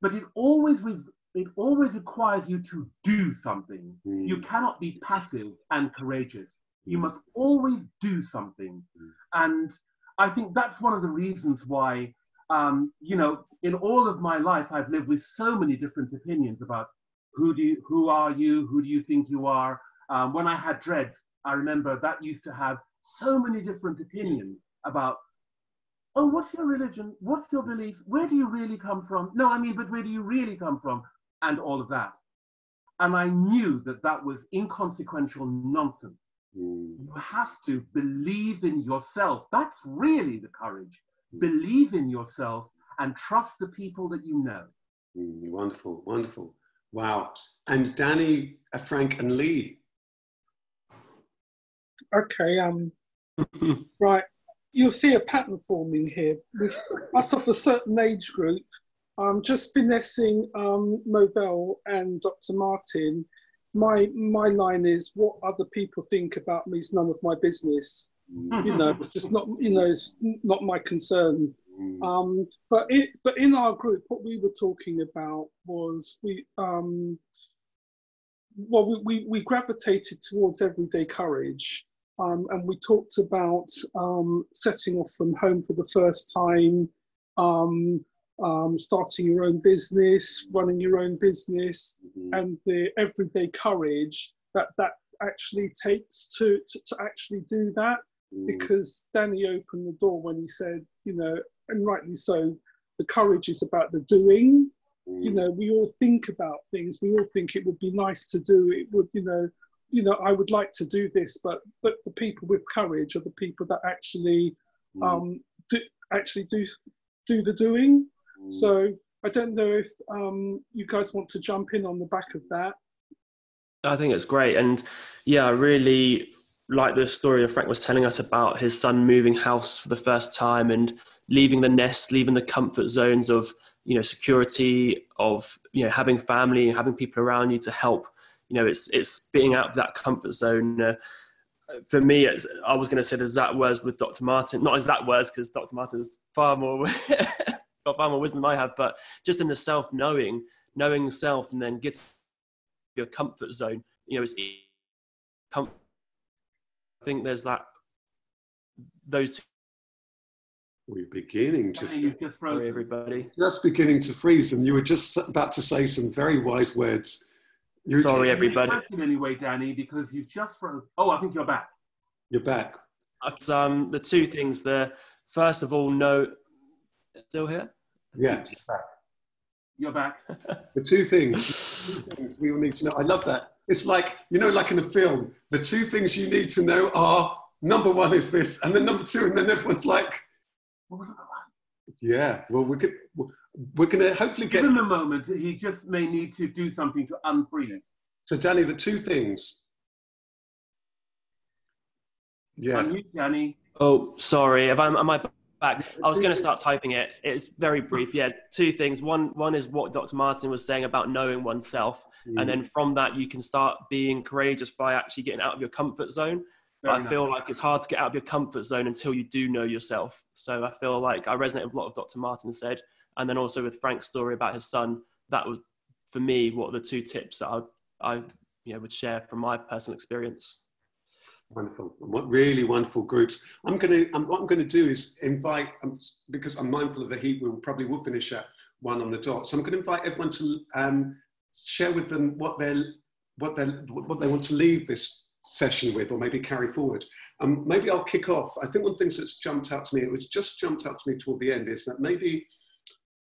but it always requires you to do something. You cannot be passive and courageous. You must always do something. And I think that's one of the reasons why, you know, in all of my life, I've lived with so many different opinions about who are you? Who do you think you are? When I had dreads, I remember that used to have so many different opinions about, oh, what's your religion? What's your belief? Where do you really come from? No, I mean, but where do you really come from? And all of that. And I knew that that was inconsequential nonsense. You have to believe in yourself. That's really the courage. Believe in yourself and trust the people that you know. Wonderful, wonderful. Wow. And Danny, Frank and Leigh. Okay, right. You'll see a pattern forming here. With us of a certain age group, just finessing Movell and Dr. Martin, my line is, what other people think about me is none of my business. You know, it's just not, you know, it's not my concern. But in our group, what we were talking about was we gravitated towards everyday courage, and we talked about setting off from home for the first time, starting your own business, running your own business, and the everyday courage that actually takes to actually do that. Because Danny opened the door when he said, you know, and rightly so, the courage is about the doing. You know, we all think about things. We all think it would be nice to do. It would, you know, I would like to do this, but the people with courage are the people that actually do the doing. So I don't know if you guys want to jump in on the back of that. I think it's great. And yeah, I really like the story that Frank was telling us about his son moving house for the first time and leaving the nest, leaving the comfort zones of, you know, security, of, you know, having family and having people around you to help. You know, it's being out of that comfort zone. For me, I was going to say the exact words with Dr. Martin, not exact words because Dr. Martin's far more got far more wisdom than I have, but just in the knowing self, and then get your comfort zone. You know, it's comfort. I think there's those two. We're beginning to freeze. Sorry, everybody. Just beginning to freeze, and you were just about to say some very wise words. Sorry, everybody. Anyway, Danny, because you just froze. Oh, I think you're back. You're back. The two things there. First of all, still here? Yes. You're back. The two things we all need to know. I love that. It's like, you know, like in a film, the two things you need to know are, number one is this, and then number two, and then everyone's like, what was number one? Yeah, well, we're going to hopefully get... Give him a moment. He just may need to do something to unfreeze. So, Danny, the two things. Yeah. Unmute, Danny. Oh, sorry. Am I back? I was going to start typing it. It's very brief. Yeah, two things. One is what Dr. Martin was saying about knowing oneself. And then from that, you can start being courageous by actually getting out of your comfort zone. I feel like it's hard to get out of your comfort zone until you do know yourself. So I feel like I resonate with a lot of Dr. Martin said. And then also with Frank's story about his son, that was, for me, what are the two tips that I would share from my personal experience. Wonderful. Really wonderful groups. What I'm going to do is invite, because I'm mindful of the heat, we probably will finish at 1 on the dot. So I'm going to invite everyone to share with them what they want to leave this session with, or maybe carry forward. Maybe I'll kick off. I think one thing that's jumped out to me, jumped out to me toward the end, is that maybe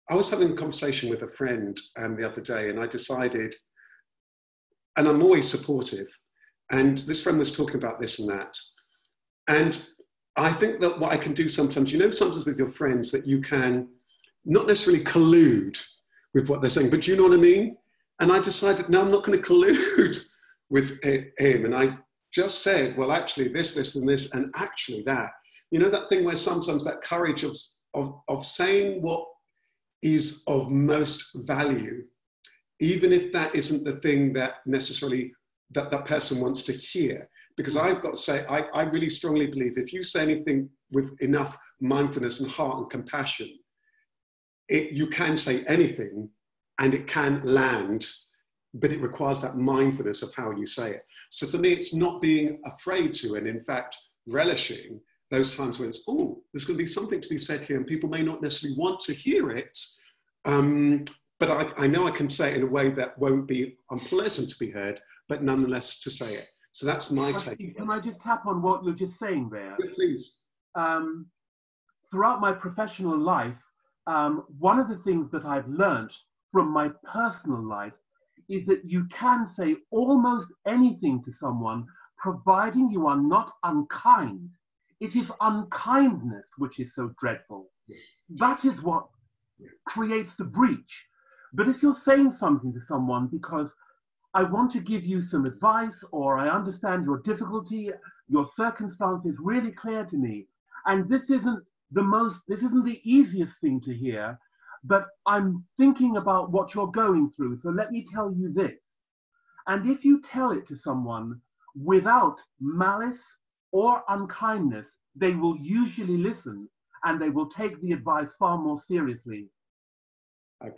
I was having a conversation with a friend the other day, and I decided, and I'm always supportive, and this friend was talking about this and that. And I think that what I can do sometimes, you know, sometimes with your friends that you can not necessarily collude with what they're saying, but do you know what I mean? And I decided, no, I'm not going to collude with him. And I just said, well, actually this, and this, and actually that. You know, that thing where sometimes that courage of saying what is of most value, even if that isn't the thing that necessarily that person wants to hear. Because I've got to say, I really strongly believe if you say anything with enough mindfulness and heart and compassion, you can say anything and it can land, but it requires that mindfulness of how you say it. So for me, it's not being afraid to, and in fact, relishing those times when it's, oh, there's going to be something to be said here and people may not necessarily want to hear it, but I know I can say it in a way that won't be unpleasant to be heard, but nonetheless to say it. So that's my take. Can I just tap on what you're just saying there? Yeah, please. Throughout my professional life, one of the things that I've learned from my personal life is that you can say almost anything to someone, providing you are not unkind. It is unkindness which is so dreadful. That is what creates the breach. But if you're saying something to someone because I want to give you some advice, or I understand your difficulty, your circumstance is really clear to me, and this isn't the easiest thing to hear, but I'm thinking about what you're going through, so let me tell you this. And if you tell it to someone without malice or unkindness, they will usually listen and they will take the advice far more seriously.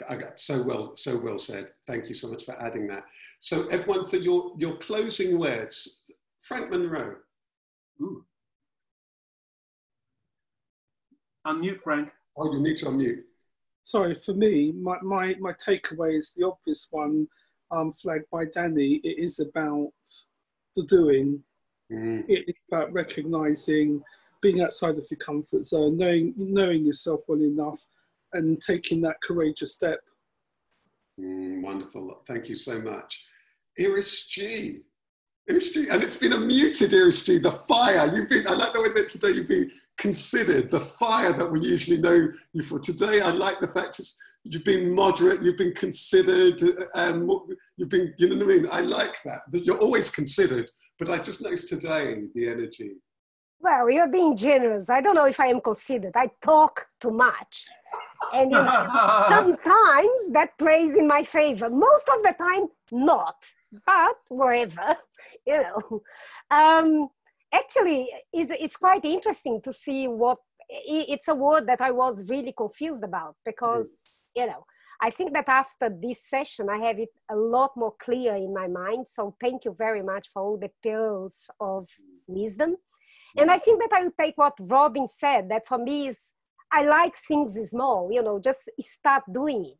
I got so well said. Thank you so much for adding that. So everyone, for your closing words, Frank Munro. Ooh. Unmute, Frank. Oh, you need to unmute. Sorry, for me, my takeaway is the obvious one, flagged by Danny. It is about the doing. It is about recognising, being outside of your comfort zone, knowing yourself well enough, and taking that courageous step. Wonderful. Thank you so much. Iris G. Iris G. And it's been a muted Iris G. The fire. I like the way that today you've been considered, the fire that we usually know you for. Today, I like the fact you've been moderate, you've been considered, you've been, you know what I mean? I like that you're always considered, but I just noticed today the energy. Well, you're being generous. I don't know if I am considered. I talk too much. And you know, sometimes that plays in my favor. Most of the time, not. But wherever, you know. Actually, it's quite interesting to see it's a word that I was really confused about because, you know, I think that after this session, I have it a lot more clear in my mind. So thank you very much for all the pearls of wisdom. And I think that I will take what Robin said, that for me is, I like things small, you know, just start doing it.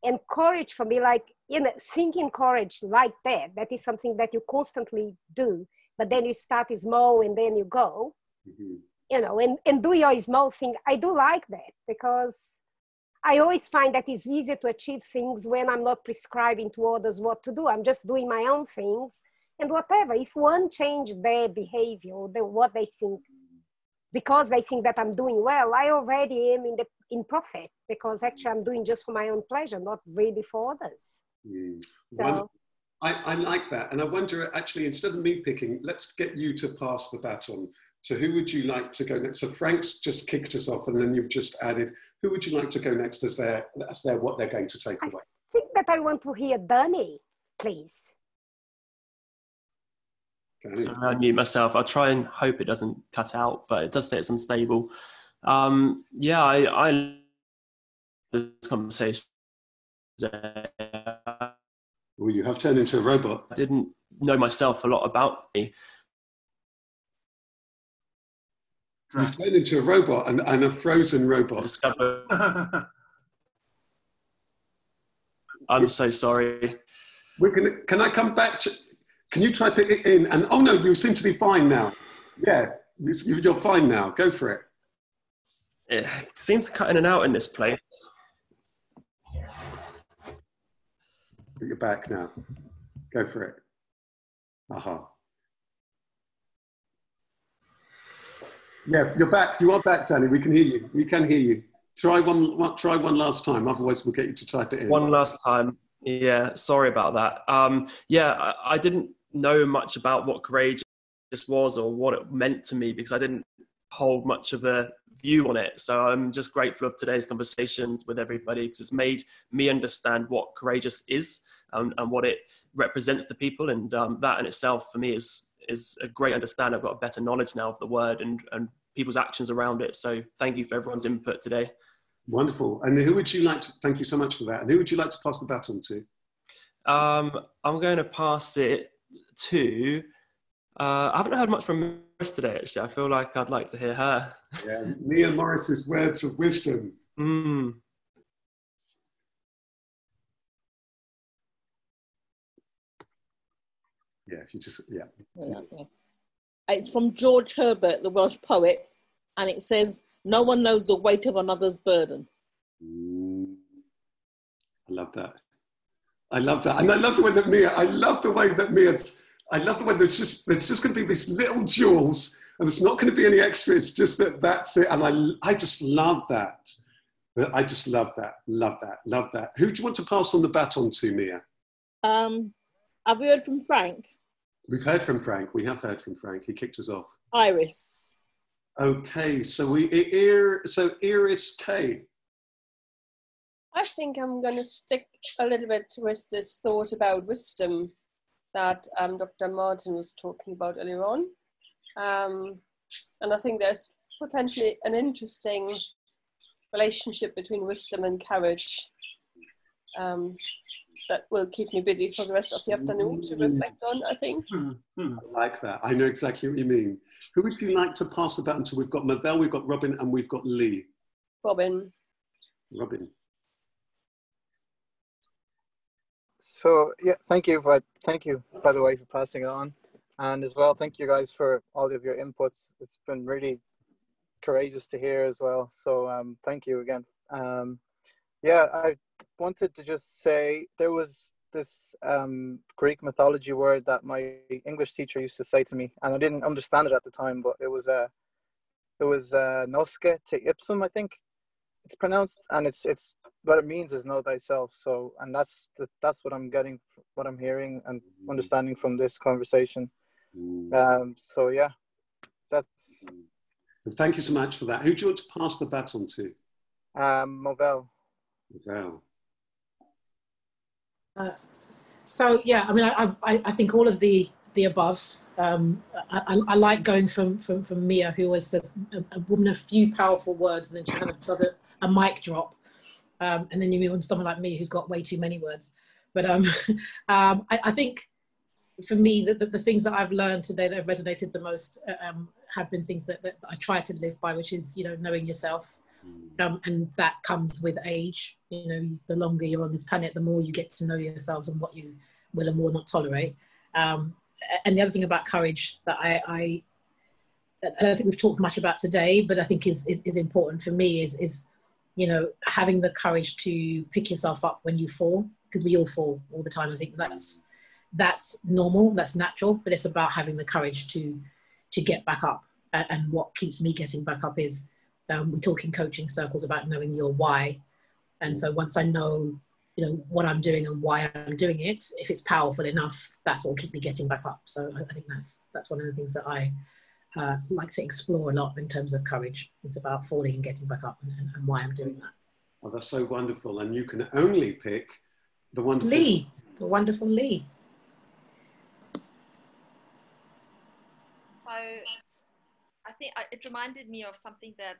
And courage for me, like, you know, thinking courage like that is something that you constantly do, but then you start small and then you go, you know, and do your small thing. I do like that because I always find that it's easier to achieve things when I'm not prescribing to others what to do. I'm just doing my own things and whatever. If one change their behavior or what they think, because they think that I'm doing well, I already am in profit because actually I'm doing just for my own pleasure, not really for others. So, I like that. And I wonder, actually, instead of me picking, let's get you to pass the baton. So who would you like to go next? So Frank's just kicked us off and then you've just added, who would you like to go next as what they're going to take away? I think that I want to hear Danny, please. So I unmute myself. I'll try and hope it doesn't cut out, but it does say it's unstable. Yeah, I this conversation. Well, you have turned into a robot. I didn't know myself a lot about me. You've turned into a robot and a frozen robot. I'm so sorry. Can I come back to, can you type it in? And oh no, you seem to be fine now. Yeah, you're fine now. Go for it. It seems to cut in and out in this place. But you're back now. Go for it. Aha. Yeah, you're back. You are back, Danny. We can hear you. We can hear you. Try one last time. Otherwise, we'll get you to type it in. One last time. Yeah, sorry about that. Yeah, I didn't know much about what courageous was or what it meant to me because I didn't hold much of a view on it. So I'm just grateful of today's conversations with everybody because it's made me understand what courageous is and what it represents to people. And that in itself for me is a great understanding. I've got a better knowledge now of the word and people's actions around it. So thank you for everyone's input today. Wonderful. And who would you like to, thank you so much for that. And who would you like to pass the baton to? I'm going to pass it to, I haven't heard much from Morris today, actually. I feel like I'd like to hear her. Yeah, Mia Morris's words of wisdom. Yeah, if you just, yeah. It's from George Herbert, the Welsh poet, and it says, "No one knows the weight of another's burden." I love that. I love that. And I love the way that Mia, there's just going to be these little jewels and there's not going to be any extra. It's just that's it. And I just love that. I just love that. Love that. Who do you want to pass on the baton to, Mia? Have we heard from Frank? We've heard from Frank. We have heard from Frank. He kicked us off. Iris. Okay, so Iris K. I think I'm going to stick a little bit with this thought about wisdom that Dr. Martin was talking about earlier on. And I think there's potentially an interesting relationship between wisdom and courage that will keep me busy for the rest of the afternoon to reflect on, I think. I like that. I know exactly what you mean. Who would you like to pass the baton to? We've got Movell, we've got Robin, and we've got Leigh. Robin. So yeah, thank you by the way for passing it on, and as well thank you guys for all of your inputs. It's been really courageous to hear as well. So thank you again. Yeah, I wanted to just say there was this Greek mythology word that my English teacher used to say to me, and I didn't understand it at the time, but it was nosce te ipsum, I think it's pronounced, and it's what it means is know thyself. So, and that's what I'm getting, what I'm hearing and understanding from this conversation. So yeah, that's. And thank you so much for that. Who do you want to pass the baton to? Movell. So yeah, I mean, I think all of the above. I like going from Mia, who always says a woman of few powerful words, and then she kind of does a mic drop, and then you move on to someone like me who's got way too many words. But I think for me, the things that I've learned today that have resonated the most have been things that I try to live by, which is, knowing yourself. And that comes with age. The longer you're on this planet, the more you get to know yourselves and what you will and will not tolerate. And the other thing about courage that I don't think we've talked much about today, but I think is important for me is having the courage to pick yourself up when you fall, because we all fall all the time. I think that's normal, that's natural, but it's about having the courage to get back up. And what keeps me getting back up is we talk in coaching circles about knowing your why. And so once I know what I'm doing and why I'm doing it, if it's powerful enough, that's what will keep me getting back up. So I think that's one of the things that I like to explore a lot in terms of courage. It's about falling and getting back up and why I'm doing that. Oh, that's so wonderful. And you can only pick the wonderful Leigh, the wonderful Leigh. I think it reminded me of something that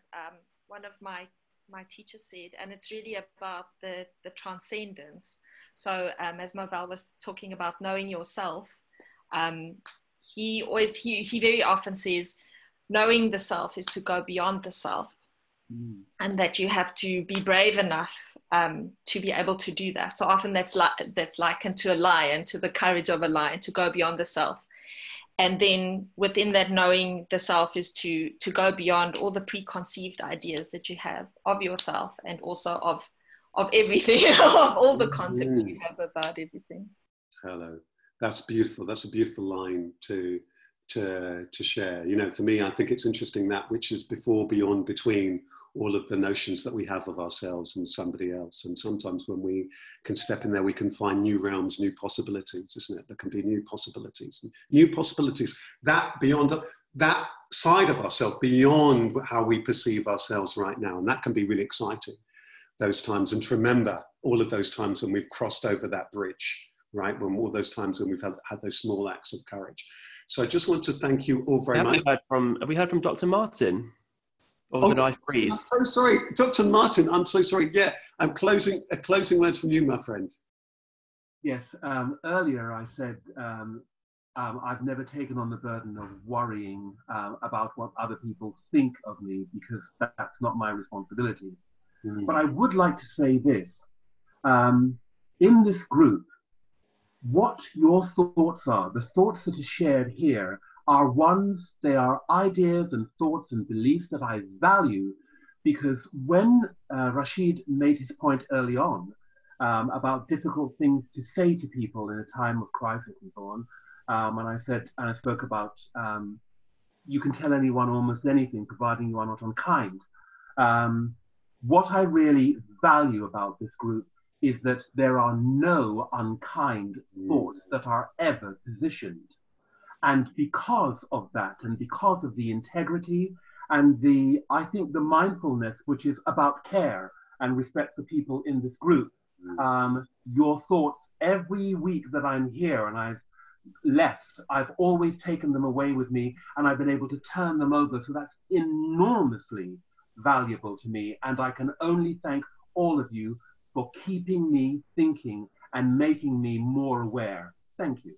one of my teachers said, and it's really about the transcendence. So as Movell was talking about knowing yourself, he very often says knowing the self is to go beyond the self, and that you have to be brave enough to be able to do that. So often that's likened to a lion, to the courage of a lion, to go beyond the self. And then within that knowing the self is to go beyond all the preconceived ideas that you have of yourself and also of everything, of all the concepts you have about everything. Hello. That's beautiful. That's a beautiful line to to share. You know, for me, I think it's interesting that which is before, beyond, between all of the notions that we have of ourselves and somebody else. And sometimes when we can step in there, we can find new realms, new possibilities, isn't it? There can be new possibilities, that beyond that side of ourselves, beyond how we perceive ourselves right now. And that can be really exciting, those times. And to remember all of those times when we've crossed over that bridge, right? When all those times when we've had those small acts of courage. So I just want to thank you all very much. Have we heard from Dr. Martin? Or did I freeze? I'm so sorry, Dr. Martin, I'm so sorry. Yeah, I'm closing word from you, my friend. Yes, earlier I said I've never taken on the burden of worrying about what other people think of me, because that's not my responsibility. Mm. But I would like to say this. In this group, what your thoughts are, the thoughts that are shared here, are ones, they are ideas and thoughts and beliefs that I value, because when Rasheed made his point early on about difficult things to say to people in a time of crisis and so on, and I spoke about you can tell anyone almost anything providing you are not unkind. What I really value about this group is that there are no unkind thoughts that are ever positioned. And because of that, and because of the integrity and I think the mindfulness, which is about care and respect for people in this group, your thoughts every week that I'm here and I've left, I've always taken them away with me, and I've been able to turn them over. So that's enormously valuable to me. And I can only thank all of you for keeping me thinking and making me more aware. Thank you.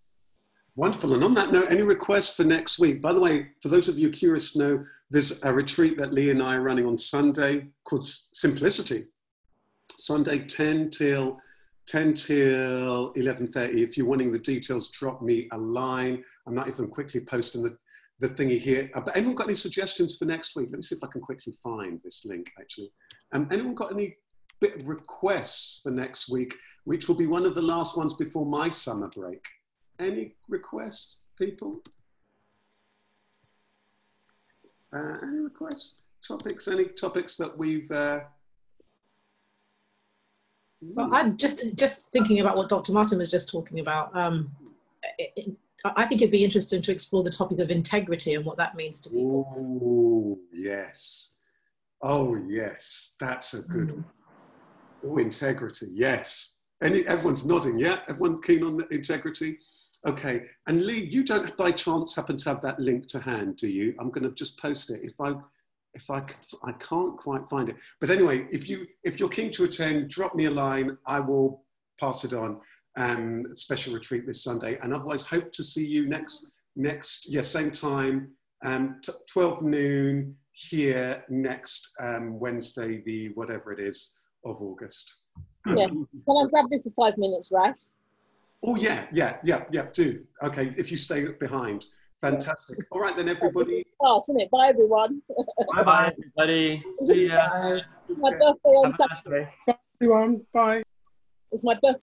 Wonderful. And on that note, any requests for next week? By the way, for those of you curious to know, there's a retreat that Leigh and I are running on Sunday called Simplicity. Sunday, 10 till 11:30. If you're wanting the details, drop me a line. I'm not even quickly posting the thingy here. But anyone got any suggestions for next week? Let me see if I can quickly find this link, actually. Anyone got any bit of requests for next week, which will be one of the last ones before my summer break? Any requests, people? Any requests? Topics? Any topics that we've... Well, I'm just thinking about what Dr. Martin was just talking about. I think it'd be interesting to explore the topic of integrity and what that means to people. Oh, yes. Oh, yes. That's a good one. Oh, integrity, yes. Everyone's nodding, yeah? Everyone keen on the integrity? Okay, and Leigh, you don't by chance happen to have that link to hand, do you? I'm going to just post it. I can't quite find it. But anyway, if you're keen to attend, drop me a line. I will pass it on. Special retreat this Sunday, and otherwise hope to see you same time, 12 noon here next Wednesday, the whatever it is of August. Yeah, can I grab you for 5 minutes, Rash? Oh yeah, do. Okay, if you stay behind. Fantastic. All right then, everybody. Class, isn't it? Bye, everyone. Bye, everybody. See ya. My birthday on Saturday. Bye, everyone. Bye. It's my birthday.